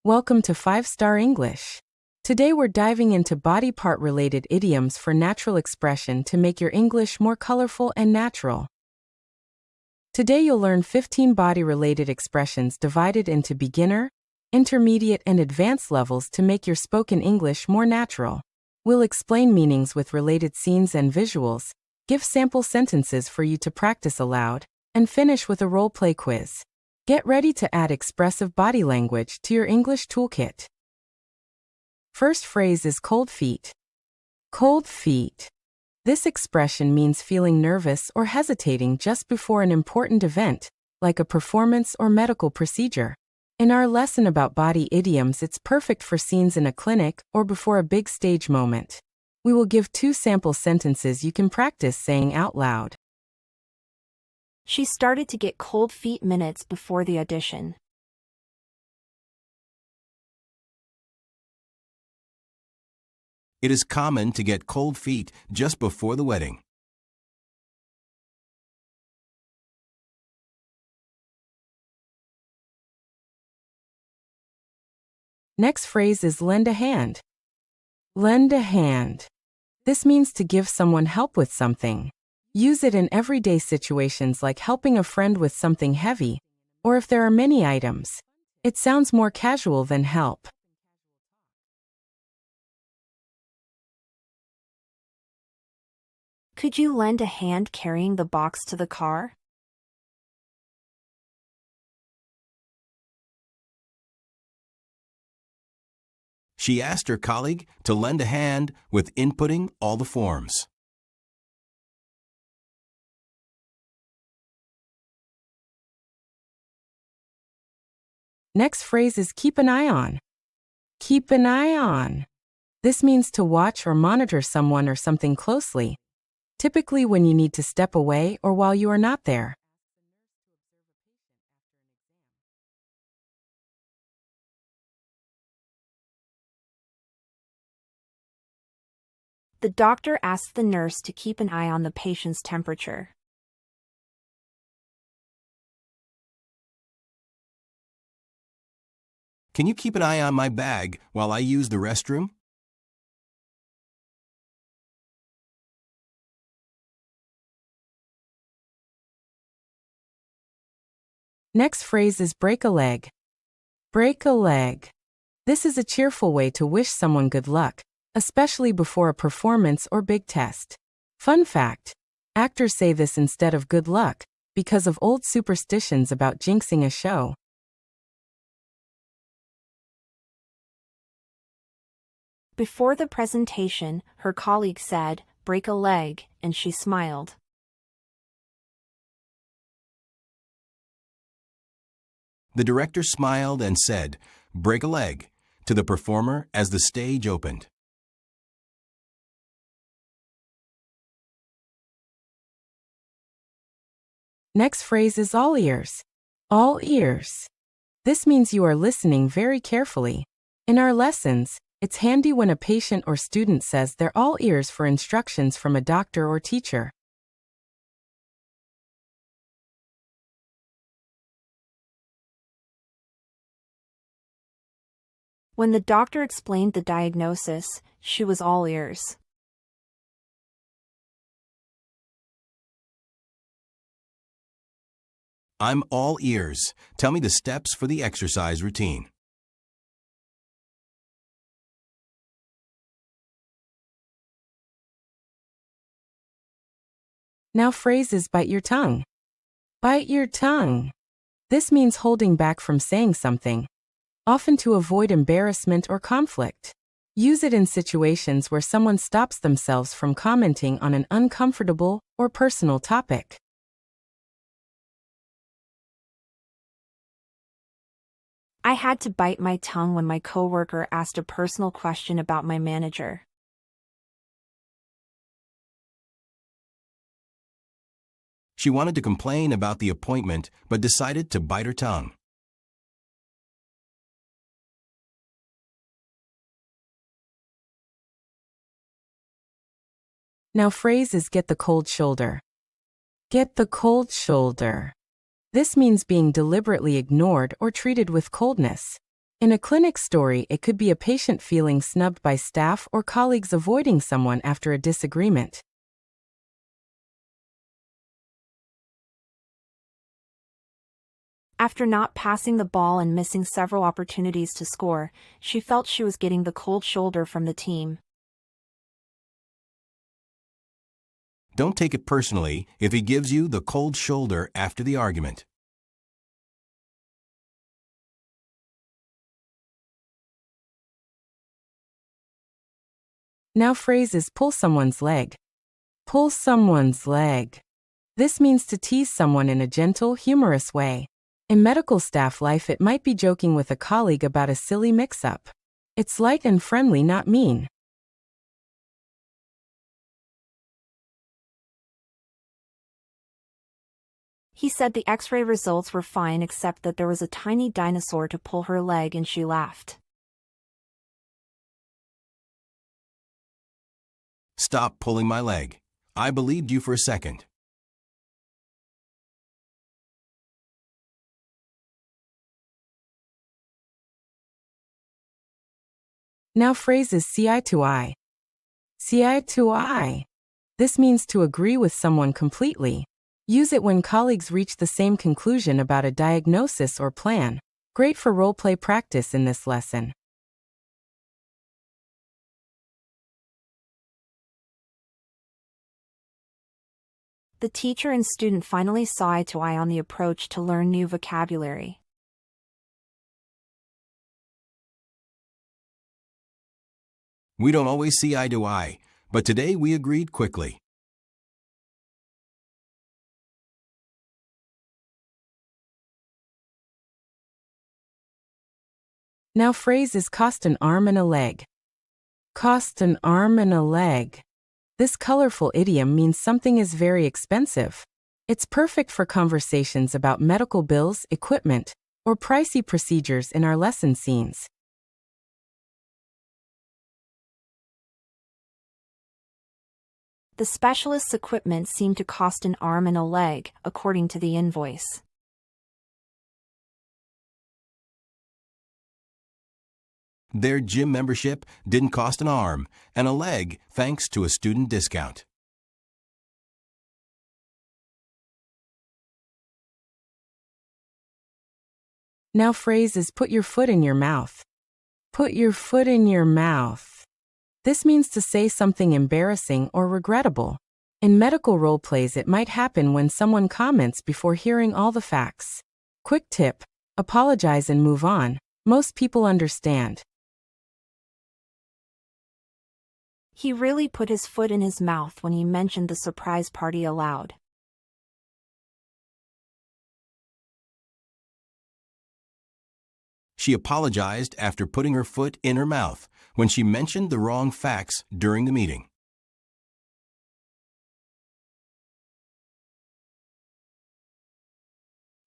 Welcome to 5-Star English. Today we're diving into body part related idioms for natural expression to make your English more colorful and natural. Today you'll learn 15 body related expressions divided into beginner, intermediate, and advanced levels to make your spoken English more natural. We'll explain meanings with related scenes and visuals, give sample sentences for you to practice aloud, and finish with a role-play quiz. Get ready to add expressive body language to your English toolkit. First phrase is cold feet. Cold feet. This expression means feeling nervous or hesitating just before an important event, like a performance or medical procedure. In our lesson about body idioms, it's perfect for scenes in a clinic or before a big stage moment. We will give 2 sample sentences you can practice saying out loud. She started to get cold feet minutes before the audition. It is common to get cold feet just before the wedding. Next phrase is lend a hand. Lend a hand. This means to give someone help with something. Use it in everyday situations like helping a friend with something heavy, or if there are many items. It sounds more casual than help. Could you lend a hand carrying the box to the car? She asked her colleague to lend a hand with inputting all the forms. Next phrase is keep an eye on. Keep an eye on. This means to watch or monitor someone or something closely, typically when you need to step away or while you are not there. The doctor asked the nurse to keep an eye on the patient's temperature. Can you keep an eye on my bag while I use the restroom? Next phrase is break a leg. Break a leg. This is a cheerful way to wish someone good luck, especially before a performance or big test. Fun fact: actors say this instead of good luck because of old superstitions about jinxing a show. Before the presentation, her colleague said, "Break a leg," and she smiled. The director smiled and said, "Break a leg," to the performer as the stage opened. Next phrase is all ears. All ears. This means you are listening very carefully. In our lessons, it's handy when a patient or student says they're all ears for instructions from a doctor or teacher. When the doctor explained the diagnosis, she was all ears. I'm all ears. Tell me the steps for the exercise routine. Now phrase is bite your tongue. Bite your tongue. This means holding back from saying something, often to avoid embarrassment or conflict. Use it in situations where someone stops themselves from commenting on an uncomfortable or personal topic. I had to bite my tongue when my coworker asked a personal question about my manager. She wanted to complain about the appointment but decided to bite her tongue. Now phrase is get the cold shoulder. Get the cold shoulder. This means being deliberately ignored or treated with coldness. In a clinic story, it could be a patient feeling snubbed by staff or colleagues avoiding someone after a disagreement. After not passing the ball and missing several opportunities to score, she felt she was getting the cold shoulder from the team. Don't take it personally if he gives you the cold shoulder after the argument. Now phrase is pull someone's leg. Pull someone's leg. This means to tease someone in a gentle, humorous way. In medical staff life, it might be joking with a colleague about a silly mix-up. It's light and friendly, not mean. He said the X-ray results were fine except that there was a tiny dinosaur to pull her leg and she laughed. Stop pulling my leg. I believed you for a second. Now phrase is see eye to eye. See eye to eye. This means to agree with someone completely. Use it when colleagues reach the same conclusion about a diagnosis or plan. Great for role-play practice in this lesson. The teacher and student finally saw eye to eye on the approach to learn new vocabulary. We don't always see eye to eye, but today we agreed quickly. Now phrase is cost an arm and a leg. Cost an arm and a leg. This colorful idiom means something is very expensive. It's perfect for conversations about medical bills, equipment, or pricey procedures in our lesson scenes. The specialist's equipment seemed to cost an arm and a leg, according to the invoice. Their gym membership didn't cost an arm and a leg thanks to a student discount. Now phrase is put your foot in your mouth. Put your foot in your mouth. This means to say something embarrassing or regrettable. In medical role plays, it might happen when someone comments before hearing all the facts. Quick tip: apologize and move on. Most people understand. He really put his foot in his mouth when he mentioned the surprise party aloud. She apologized after putting her foot in her mouth when she mentioned the wrong facts during the meeting.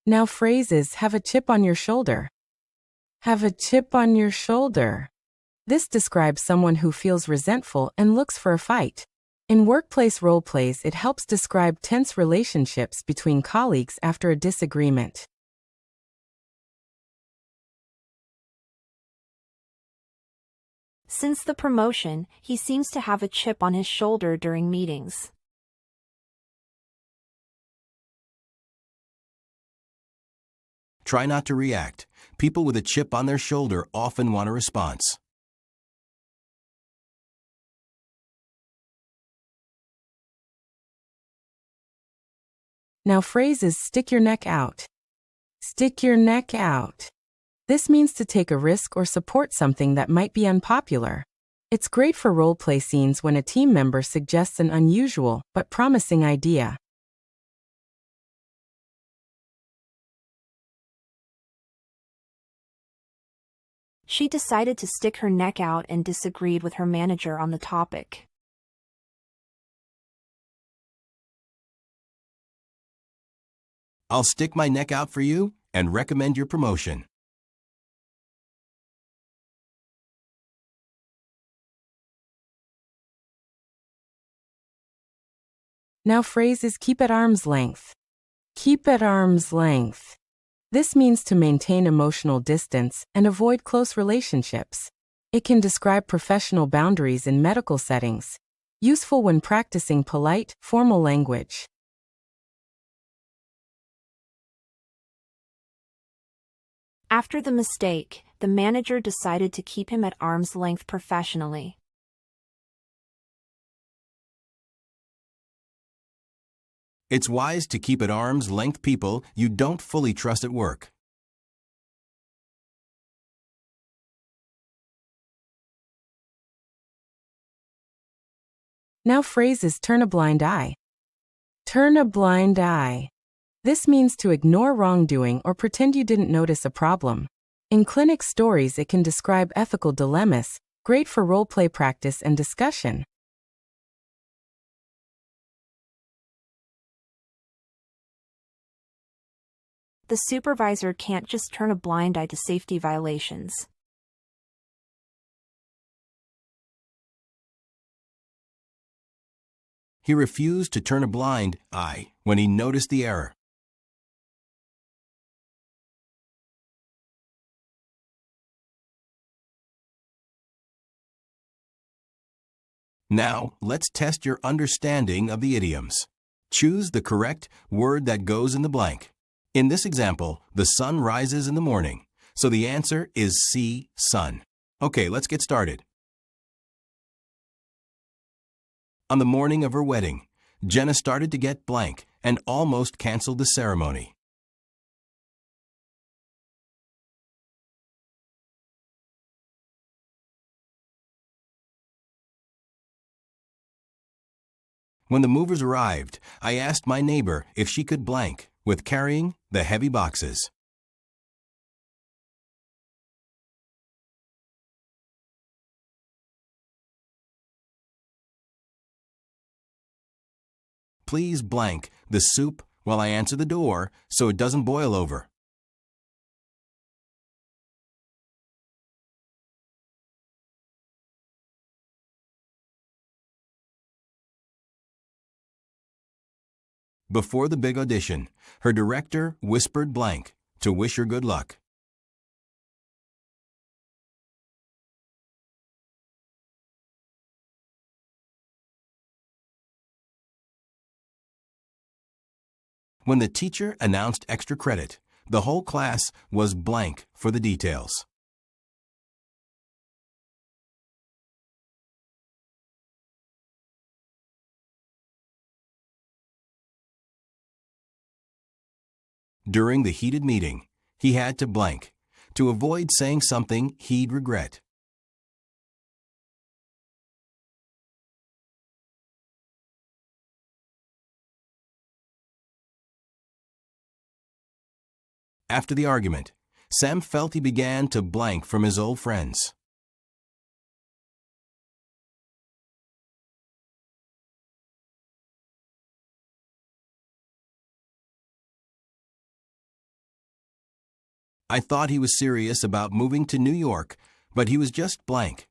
Now phrase is have a chip on your shoulder. Have a chip on your shoulder. This describes someone who feels resentful and looks for a fight. In workplace role plays, it helps describe tense relationships between colleagues after a disagreement. Since the promotion, he seems to have a chip on his shoulder during meetings. Try not to react. People with a chip on their shoulder often want a response. Now phrase is stick your neck out. Stick your neck out. This means to take a risk or support something that might be unpopular. It's great for role-play scenes when a team member suggests an unusual but promising idea. She decided to stick her neck out and disagreed with her manager on the topic. I'll stick my neck out for you and recommend your promotion. Now phrase is keep at arm's length. Keep at arm's length. This means to maintain emotional distance and avoid close relationships. It can describe professional boundaries in medical settings. Useful when practicing polite, formal language. After the mistake, the manager decided to keep him at arm's length professionally. It's wise to keep at arm's length people you don't fully trust at work. Now phrases turn a blind eye. Turn a blind eye. This means to ignore wrongdoing or pretend you didn't notice a problem. In clinic stories, it can describe ethical dilemmas, great for role-play practice and discussion. The supervisor can't just turn a blind eye to safety violations. He refused to turn a blind eye when he noticed the error. Now, let's test your understanding of the idioms. Choose the correct word that goes in the blank. In this example, the sun rises in the morning, so the answer is C, sun. Okay, let's get started. On the morning of her wedding, Jenna started to get blank and almost canceled the ceremony. When the movers arrived, I asked my neighbor if she could blank with carrying the heavy boxes. Please blank the soup while I answer the door so it doesn't boil over. Before the big audition, her director whispered blank to wish her good luck. When the teacher announced extra credit, the whole class was blank for the details. During the heated meeting, he had to blank to avoid saying something he'd regret. After the argument, Sam felt he began to blank from his old friends. I thought he was serious about moving to New York, but he was just blank.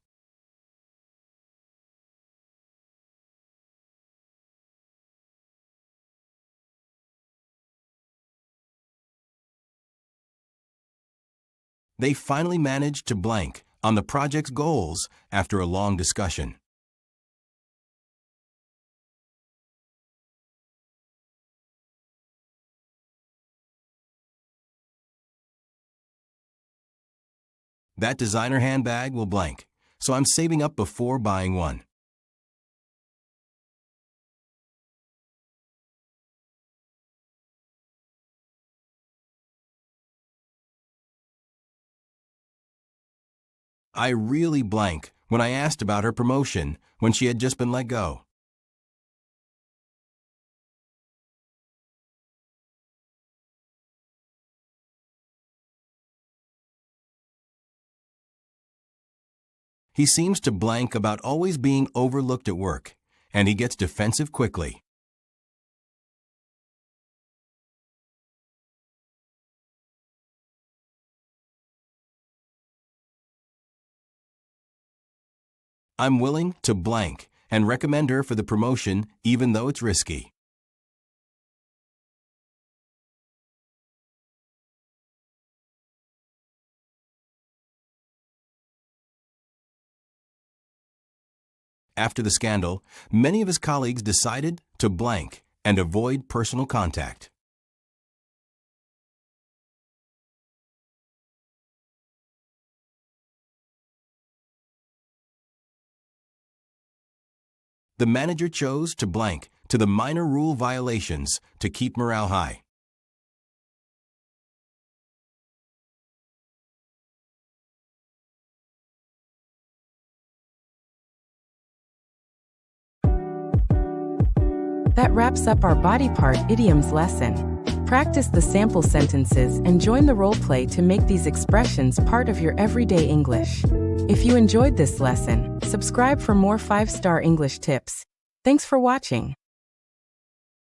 They finally managed to blank on the project's goals after a long discussion. That designer handbag will blank, so I'm saving up before buying one. I really blank when I asked about her promotion when she had just been let go. He seems to blank about always being overlooked at work, and he gets defensive quickly. I'm willing to blank and recommend her for the promotion even though it's risky. After the scandal, many of his colleagues decided to blank and avoid personal contact. The manager chose to blank to the minor rule violations to keep morale high. That wraps up our body part idioms lesson. Practice the sample sentences and join the role play to make these expressions part of your everyday English. If you enjoyed this lesson, subscribe for more 5-star English tips. Thanks for watching.